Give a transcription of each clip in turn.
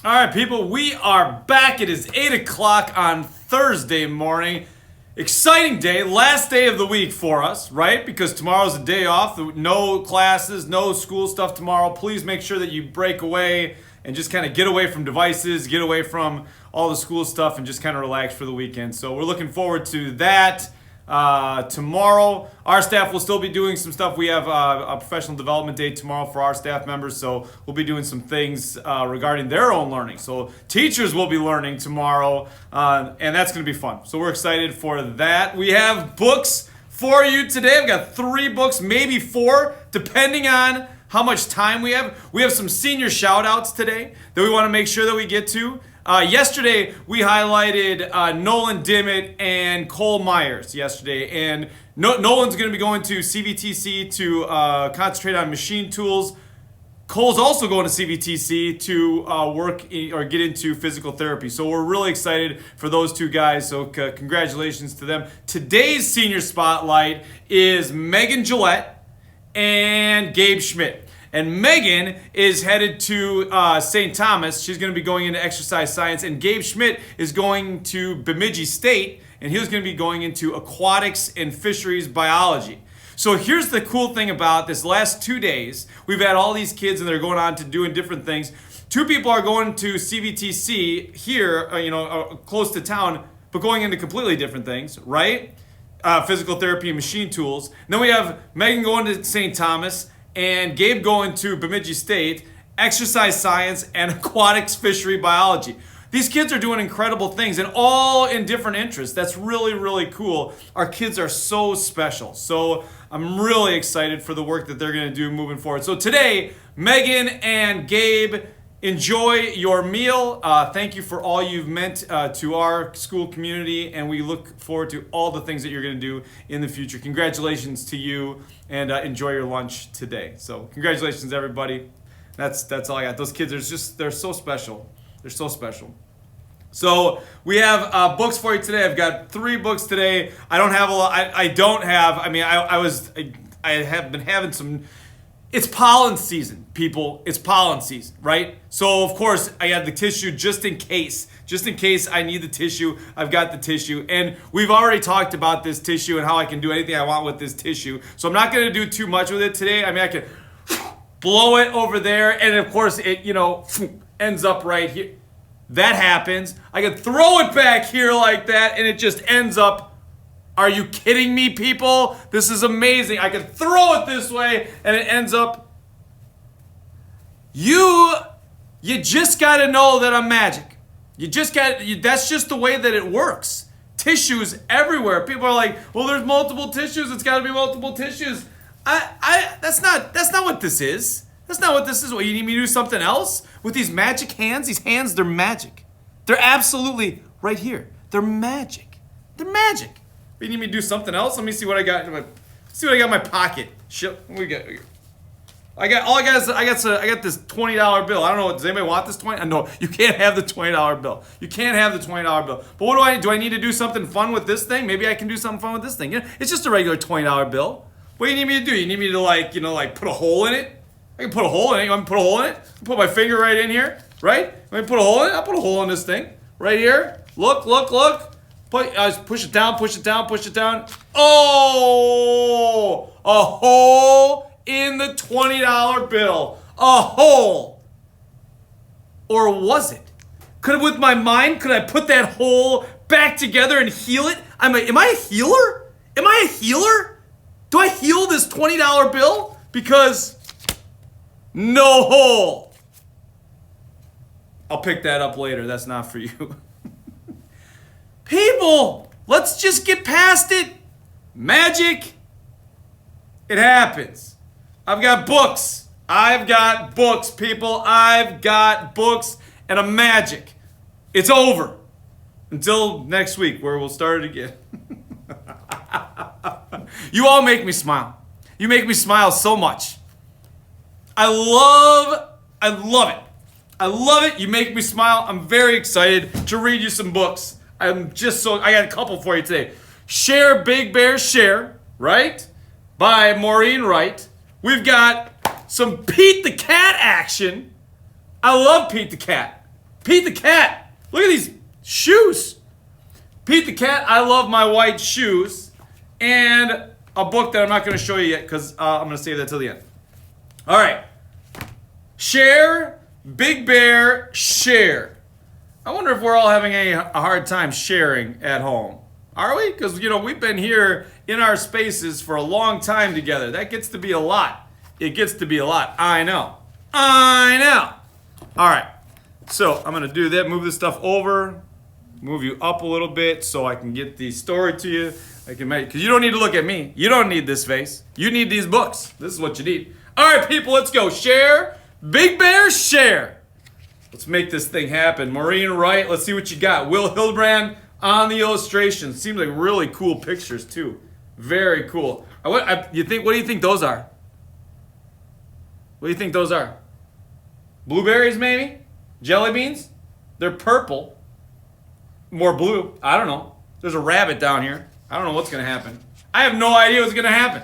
All right, people, we are back. It is 8 o'clock on Thursday morning. Exciting day, last day of the week for us, right? Because tomorrow's a day off. No classes, no school stuff tomorrow. Please make sure that you break away and just kind of get away from devices, get away from all the school stuff, and just kind of relax for the weekend. So we're looking forward to that. Tomorrow, our staff will still be doing some stuff. We have a professional development day tomorrow for our staff members, so we'll be doing some things regarding their own learning. So teachers will be learning tomorrow, and that's going to be fun. So we're excited for that. We have books for you today. I've got 3 books, maybe 4, depending on how much time we have. We have some senior shout outs today that we want to make sure that we get to. Yesterday, we highlighted Nolan Dimmitt and Cole Myers yesterday. And Nolan's going to be going to CVTC to concentrate on machine tools. Cole's also going to CVTC to work or get into physical therapy. So we're really excited for those 2 guys. So congratulations to them. Today's senior spotlight is Megan Gillette and Gabe Schmidt. And Megan is headed to St. Thomas. She's going to be going into exercise science. And Gabe Schmidt is going to Bemidji State. And he's going to be going into aquatics and fisheries biology. So here's the cool thing about this last 2 days. We've had all these kids and they're going on to doing different things. 2 people are going to CVTC here, close to town, but going into completely different things, right? Physical therapy and machine tools. And then we have Megan going to St. Thomas and Gabe going to Bemidji State, exercise science, and aquatics fishery biology. These kids are doing incredible things and all in different interests. That's really, really cool. Our kids are so special. So I'm really excited for the work that they're going to do moving forward. So today, Megan and Gabe, enjoy your meal. Thank you for all you've meant to our school community, and we look forward to all the things that you're going to do in the future. Congratulations to you, and enjoy your lunch today. So congratulations, everybody. That's all I got. Those kids they're so special. They're so special. So we have books for you today. I've got 3 books today. I don't have a lot. I have been having some. It's pollen season, people. It's pollen season, right? So, of course, I had the tissue just in case. Just in case I need the tissue, I've got the tissue. And we've already talked about this tissue and how I can do anything I want with this tissue. So I'm not going to do too much with it today. I can blow it over there, and, of course, it, ends up right here. That happens. I can throw it back here like that, and it just ends up. Are you kidding me, people? This is amazing. I can throw it this way and it ends up. You just got to know that I'm magic. That's just the way that it works. Tissues everywhere. People are like, well, there's multiple tissues. It's got to be multiple tissues. That's not what this is. That's not what this is. What, you need me to do something else with these magic hands? These hands, they're magic. They're absolutely right here. They're magic. They're magic. You need me to do something else? Let me see what I got in my pocket. Shit, what we got? I got this $20 bill. I don't know. Does anybody want this 20? No, you can't have the $20 bill. You can't have the $20 bill. But what do I need to do something fun with this thing? Maybe I can do something fun with this thing. It's just a regular $20 bill. What do you need me to do? You need me to put a hole in it? I can put a hole in it. You want me to put a hole in it? Put my finger right in here, right? Let me put a hole in it. I'll put a hole in this thing right here. Look. Push it down. Oh, a hole in the $20 bill. A hole. Or was it? With my mind, could I put that hole back together and heal it? Am I a healer? Am I a healer? Do I heal this $20 bill? Because no hole. I'll pick that up later. That's not for you. People, let's just get past it. Magic. It happens. I've got books. People. I've got books and a magic. It's over. Until next week, where we'll start it again. You all make me smile. You make me smile so much. I love it. You make me smile. I'm very excited to read you some books. I got a couple for you today. Share Big Bear Share, right? By Maureen Wright. We've got some Pete the Cat action. I love Pete the Cat. Pete the cat. Look at these shoes. Pete the cat, I love my white shoes. And a book that I'm not going to show you yet because I'm going to save that till the end. All right. Share, Big Bear, share. I wonder if we're all having a hard time sharing at home. Are we? Because, we've been here in our spaces for a long time together. That gets to be a lot. It gets to be a lot. I know. All right. So I'm going to do that. Move this stuff over. Move you up a little bit so I can get the story to you. Because you don't need to look at me. You don't need this face. You need these books. This is what you need. All right, people, let's go. Share. Big Bear, share. Let's make this thing happen. Maureen Wright, let's see what you got. Will Hildebrand on the illustration. Seems like really cool pictures, too. Very cool. What do you think those are? What do you think those are? Blueberries, maybe? Jelly beans? They're purple. More blue. I don't know. There's a rabbit down here. I don't know what's going to happen. I have no idea what's going to happen.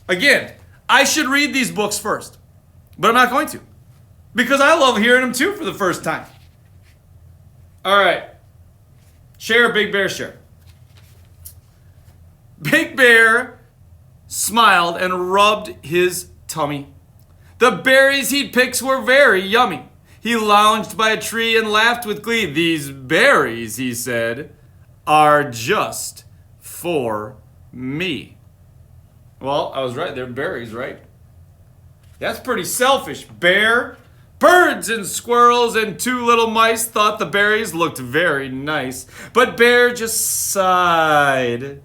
Again, I should read these books first. But I'm not going to. Because I love hearing them too for the first time. All right. Share, Big Bear, share. Big Bear smiled and rubbed his tummy. The berries he'd picked were very yummy. He lounged by a tree and laughed with glee. These berries, he said, are just for me. Well, I was right. They're berries, right? That's pretty selfish, Bear. Birds and squirrels and two little mice thought the berries looked very nice. But Bear just sighed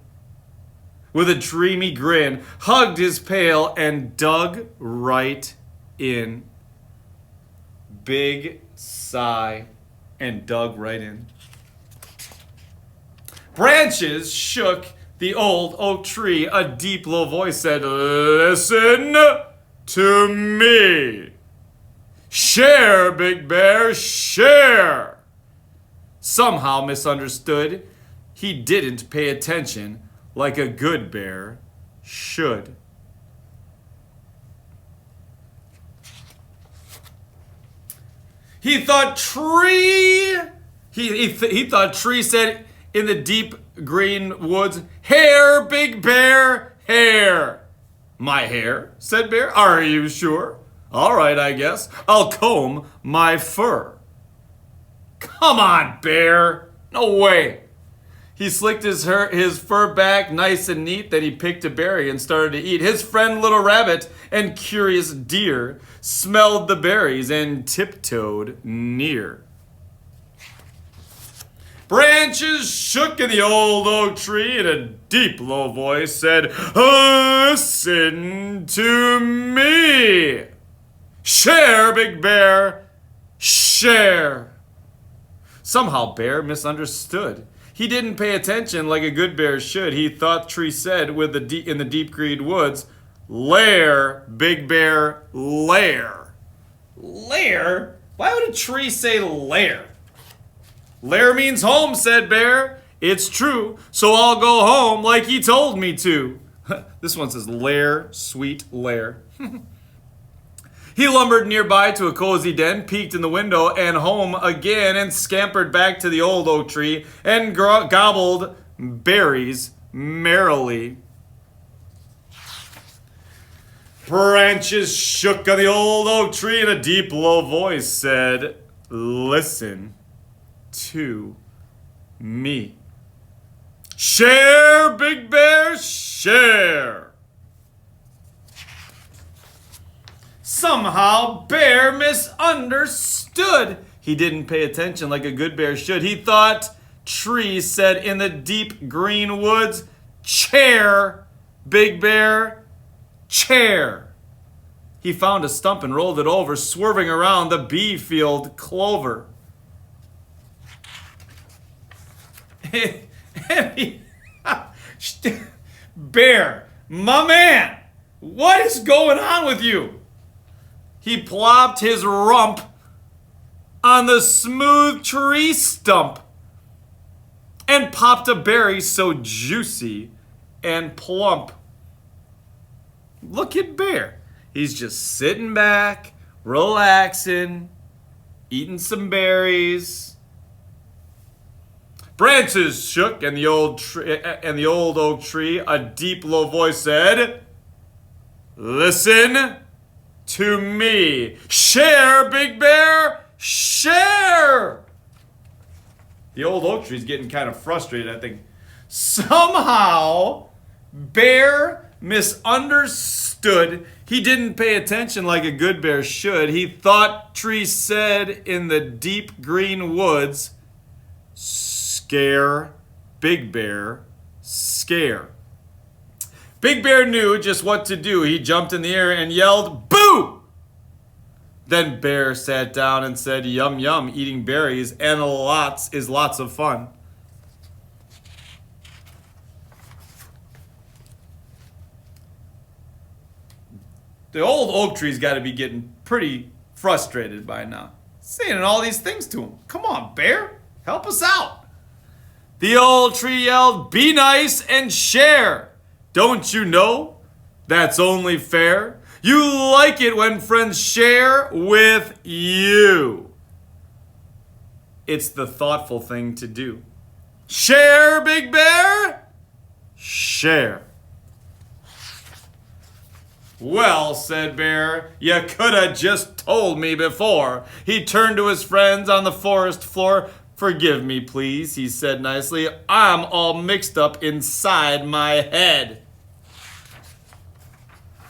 with a dreamy grin, hugged his pail, and dug right in. Big sigh and dug right in. Branches shook the old oak tree. A deep, low voice said, "Listen to me. Share, Big Bear, share." Somehow misunderstood, he didn't pay attention like a good bear should. He thought tree. He thought tree said in the deep green woods, "Hair, Big Bear, hair." "My hair?" said Bear. "Are you sure? All right, I guess. I'll comb my fur." "Come on, Bear. No way." He slicked his fur back nice and neat. Then he picked a berry and started to eat. His friend Little Rabbit and Curious Deer smelled the berries and tiptoed near. Branches shook in the old oak tree, and a deep, low voice said, "Listen to me. Share, Big Bear, share." Somehow Bear misunderstood. He didn't pay attention like a good bear should. He thought tree said in the deep green woods, "Lair, Big Bear, lair." Lair? Why would a tree say lair? "Lair means home," said Bear. "It's true, so I'll go home like he told me to." This one says lair, sweet lair. He lumbered nearby to a cozy den, peeked in the window and home again, and scampered back to the old oak tree and gobbled berries merrily. Branches shook on the old oak tree, and a deep, low voice said, "Listen to me. Share, Big Bear, share." Somehow Bear misunderstood. He didn't pay attention like a good bear should. He thought tree said in the deep green woods, "Chair, Big Bear, chair." He found a stump and rolled it over, swerving around the bee field clover. Bear, my man, what is going on with you? He plopped his rump on the smooth tree stump and popped a berry so juicy and plump. Look at Bear. He's just sitting back, relaxing, eating some berries. Branches shook, and the old oak tree, a deep, low voice said, "Listen to me. Share, Big Bear, share." The old oak tree is getting kind of frustrated, I think. Somehow, Bear misunderstood. He didn't pay attention like a good bear should. He thought Tree said in the deep green woods, "Scare, Big Bear, scare." Big Bear knew just what to do. He jumped in the air and yelled, "Boo!" Then Bear sat down and said, "Yum, yum, eating berries and lots is lots of fun." The old oak tree's got to be getting pretty frustrated by now. Saying all these things to him. Come on, Bear, help us out. The old tree yelled, "Be nice and share. Don't you know that's only fair? You like it when friends share with you. It's the thoughtful thing to do. Share, Big Bear, share." "Well," said Bear, "you coulda just told me before." He turned to his friends on the forest floor. "Forgive me, please," he said nicely. "I'm all mixed up inside my head.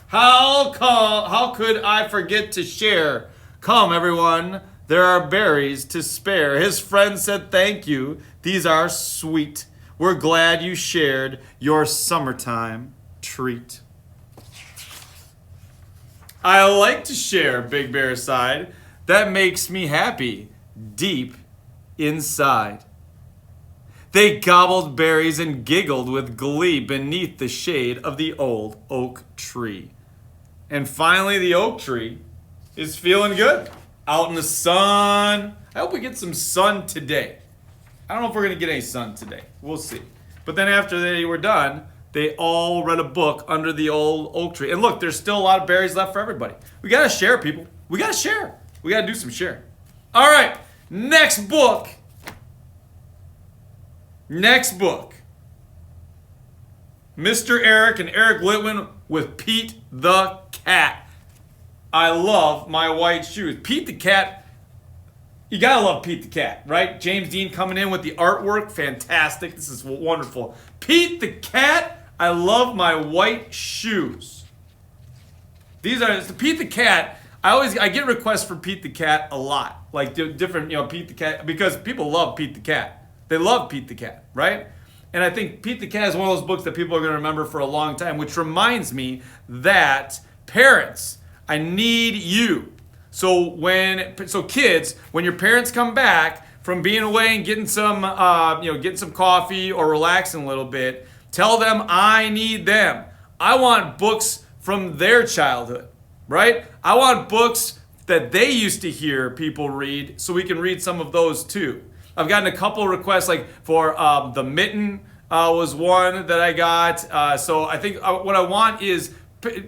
How could I forget to share? Come, everyone, there are berries to spare." His friend said, "Thank you. These are sweet. We're glad you shared your summertime treat." "I like to share," Big Bear sighed. "That makes me happy deep inside." They gobbled berries and giggled with glee beneath the shade of the old oak tree. And finally, the oak tree is feeling good. Out in the sun. I hope we get some sun today. I don't know if we're going to get any sun today. We'll see. But then after they were done, they all read a book under the old oak tree. And look, there's still a lot of berries left for everybody. We got to share, people. We got to share. We got to do some sharing. All right, next book. Next book. Mr. Eric and Eric Litwin with Pete the Cat. I love my white shoes. Pete the Cat, you gotta love Pete the Cat, right? James Dean coming in with the artwork, fantastic. This is wonderful. Pete the Cat, I love my white shoes. These are Pete the Cat. I get requests for Pete the Cat a lot, like different, Pete the Cat, because people love Pete the Cat. They love Pete the Cat, right? And I think Pete the Cat is one of those books that people are going to remember for a long time, which reminds me that parents, I need you. So kids, when your parents come back from being away and getting some coffee or relaxing a little bit, tell them I need them. I want books from their childhood, right? I want books that they used to hear people read, so we can read some of those too. I've gotten a couple of requests, like for The Mitten was one that I got. So I think what I want is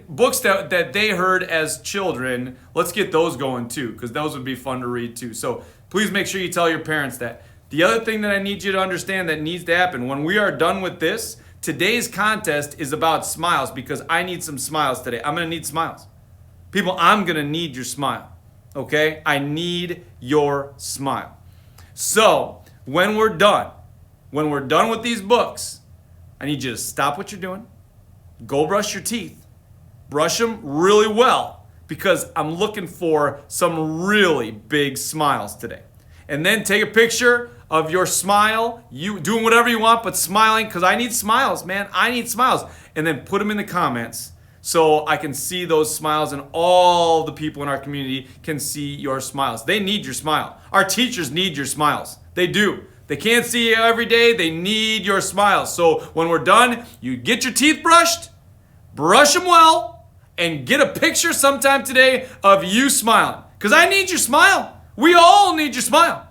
books that they heard as children. Let's get those going too, because those would be fun to read too. So please make sure you tell your parents that. The other thing that I need you to understand that needs to happen, when we are done with this, today's contest is about smiles, because I need some smiles today. I'm going to need smiles. People, I'm going to need your smile. Okay? I need your smile. So, when we're done with these books, I need you to stop what you're doing, go brush your teeth, brush them really well, because I'm looking for some really big smiles today. And then take a picture of your smile, you doing whatever you want, but smiling, because I need smiles, man. I need smiles. And then put them in the comments so I can see those smiles, and all the people in our community can see your smiles. They need your smile. Our teachers need your smiles. They do. They can't see you every day. They need your smiles. So when we're done, you get your teeth brushed, brush them well, and get a picture sometime today of you smiling. Because I need your smile. We all need your smile.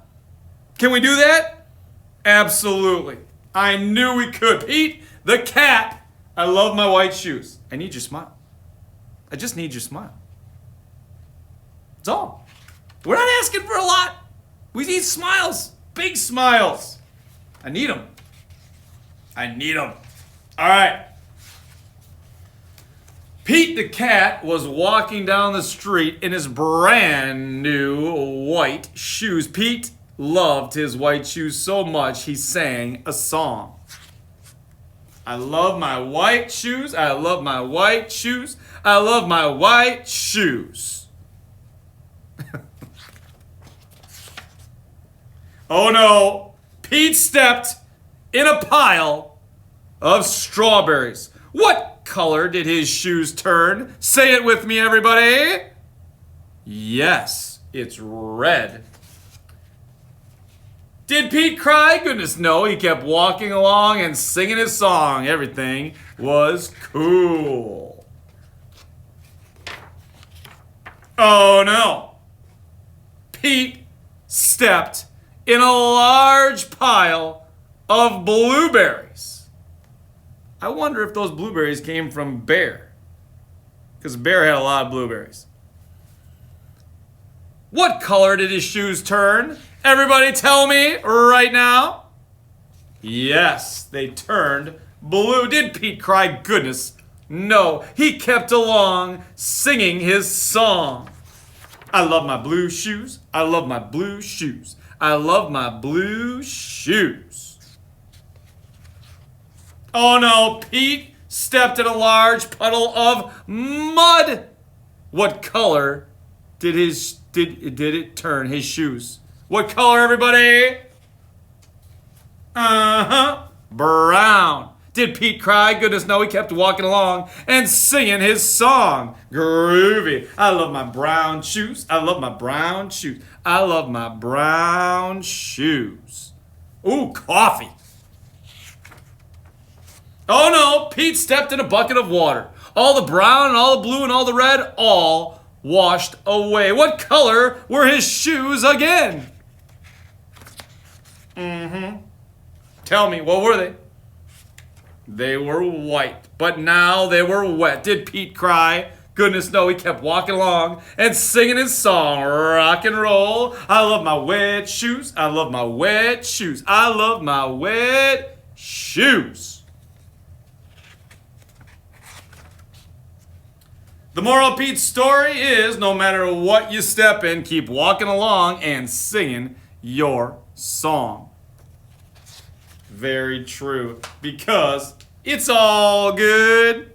Can we do that? Absolutely. I knew we could. Pete the Cat, I love my white shoes. I need your smile. I just need your smile. That's all. We're not asking for a lot. We need smiles. Big smiles. I need them. I need them. All right. Pete the cat was walking down the street in his brand new white shoes. Pete loved his white shoes so much he sang a song. I love my white shoes. I love my white shoes. I love my white shoes. Oh no, Pete stepped in a pile of strawberries. What color did his shoes turn? Say it with me, everybody. Yes, it's red. Did Pete cry? Goodness no, he kept walking along and singing his song. Everything was cool. Oh no. Pete stepped in a large pile of blueberries. I wonder if those blueberries came from Bear, because Bear had a lot of blueberries. What color did his shoes turn? Everybody tell me right now. Yes, they turned blue. Did Pete cry? Goodness, no. He kept along singing his song. I love my blue shoes. I love my blue shoes. I love my blue shoes. Oh no, Pete stepped in a large puddle of mud. What color did it turn his shoes? What color, everybody? Brown. Did Pete cry? Goodness no, he kept walking along and singing his song. Groovy. I love my brown shoes. I love my brown shoes. I love my brown shoes. Ooh, coffee. Oh no, Pete stepped in a bucket of water. All the brown and all the blue and all the red all washed away. What color were his shoes again? Tell me, what were they? They were white, but now they were wet. Did Pete cry? Goodness no, he kept walking along and singing his song, rock and roll. I love my wet shoes. I love my wet shoes. I love my wet shoes. The moral of Pete's story is no matter what you step in, keep walking along and singing your song. Very true, because it's all good.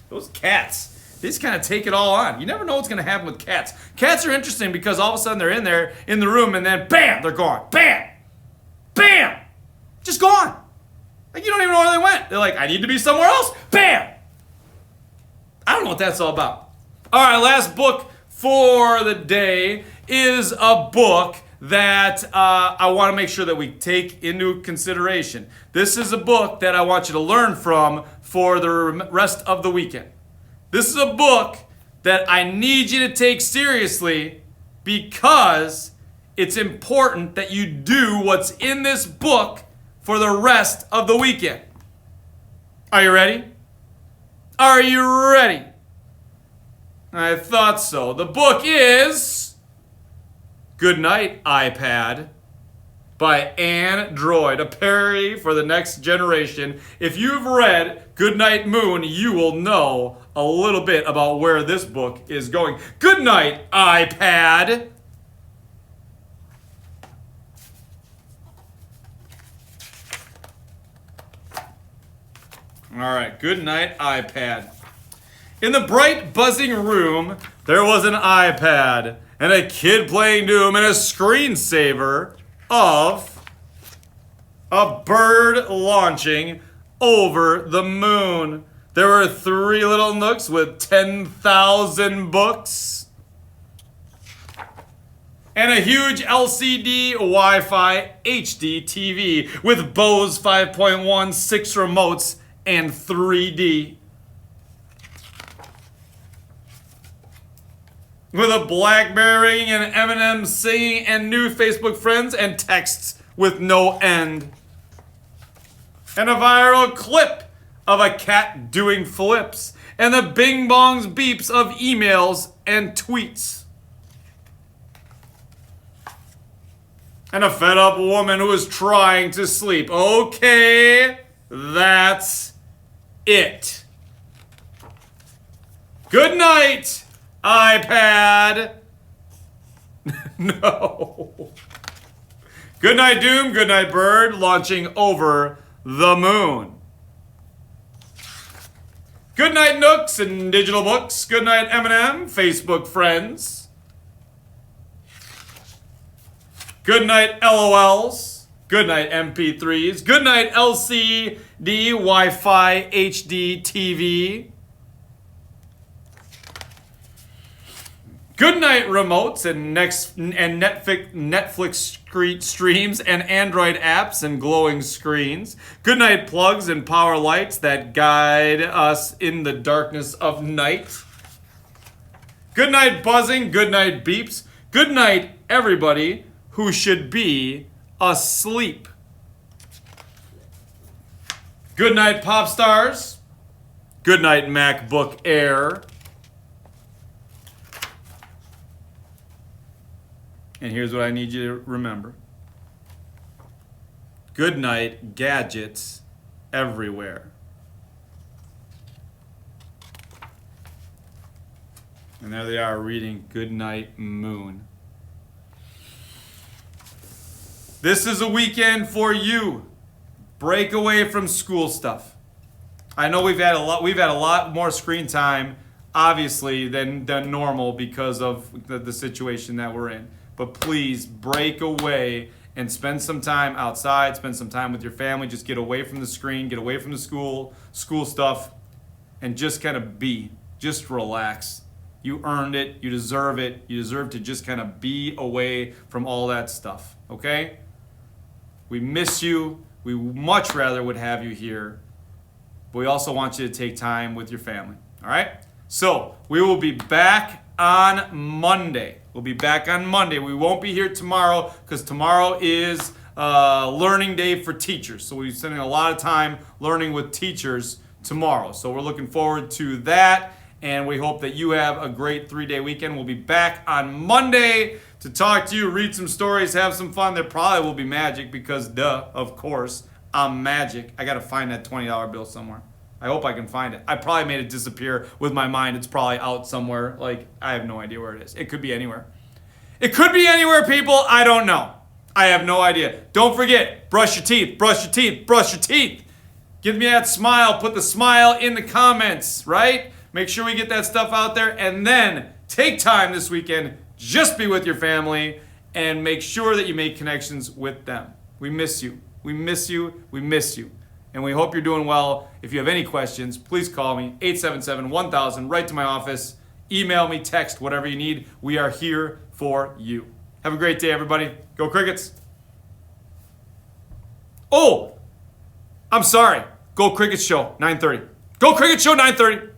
Those cats, they just kind of take it all on. You never know what's going to happen with cats. Cats are interesting because all of a sudden they're in there in the room and then bam, they're gone. Bam! Bam! Just gone. Like you don't even know where they went. They're like, I need to be somewhere else. Bam! I don't know what that's all about. All right, last book for the day is a book that I want to make sure that we take into consideration. This is a book that I want you to learn from for the rest of the weekend. This is a book that I need you to take seriously because it's important that you do what's in this book for the rest of the weekend. Are you ready? Are you ready? I thought so. The book is Good Night, iPad by Ann Droid, a parody for the next generation. If you've read Good Night Moon, you will know a little bit about where this book is going. Good night, iPad. All right, good night, iPad. In the bright, buzzing room, there was an iPad and a kid playing Doom and a screensaver of a bird launching over the moon. There were 3 little nooks with 10,000 books and a huge LCD Wi-Fi HD TV with Bose 5.1, 6 remotes, and 3D. With a BlackBerry ringing and Eminem singing and new Facebook friends and texts with no end. And a viral clip of a cat doing flips and the bing bongs beeps of emails and tweets. and a fed up woman who is trying to sleep. Okay, that's it. Good night, iPad. No. Good night, Doom. Good night, Bird. Launching over the moon. Good night, Nooks and digital books. Good night, Eminem, Facebook friends. Good night, LOLs. Good night, MP3s. Good night, LCD, Wi-Fi, HD, TV. Good night, remotes and Netflix streams and Android apps and glowing screens. Good night, plugs and power lights that guide us in the darkness of night. Good night, buzzing. Good night, beeps. Good night, everybody who should be asleep. Good night, pop stars. Good night, MacBook Air. And here's what I need you to remember. Good night, gadgets everywhere. And there they are reading Good Night Moon. This is a weekend for you. Break away from school stuff. I know we've had a lot more screen time, obviously, than normal because of the situation that we're in. But please break away and spend some time outside, spend some time with your family. Just get away from the screen, get away from the school stuff, and just kind of be. Just relax. You earned it. You deserve it. You deserve to just kind of be away from all that stuff, okay? We miss you. We much rather would have you here. But we also want you to take time with your family, all right? So we will be back on Monday. We'll be back on Monday. We won't be here tomorrow because tomorrow is learning day for teachers. So we're spending a lot of time learning with teachers tomorrow. So we're looking forward to that. And we hope that you have a great 3-day weekend. We'll be back on Monday to talk to you, read some stories, have some fun. There probably will be magic because, duh, of course, I'm magic. I got to find that $20 bill somewhere. I hope I can find it. I probably made it disappear with my mind. It's probably out somewhere. Like, I have no idea where it is. It could be anywhere. It could be anywhere, people. I don't know. I have no idea. Don't forget, brush your teeth, brush your teeth, brush your teeth. Give me that smile. Put the smile in the comments, right? Make sure we get that stuff out there. And then take time this weekend. Just be with your family and make sure that you make connections with them. We miss you. We miss you. We miss you. And we hope you're doing well. If you have any questions, please call me, 877-1000, right to my office. Email me, text, whatever you need. We are here for you. Have a great day, everybody. Go Crickets. Oh, I'm sorry. Go Crickets Show, 9:30. Go Crickets Show, 9:30.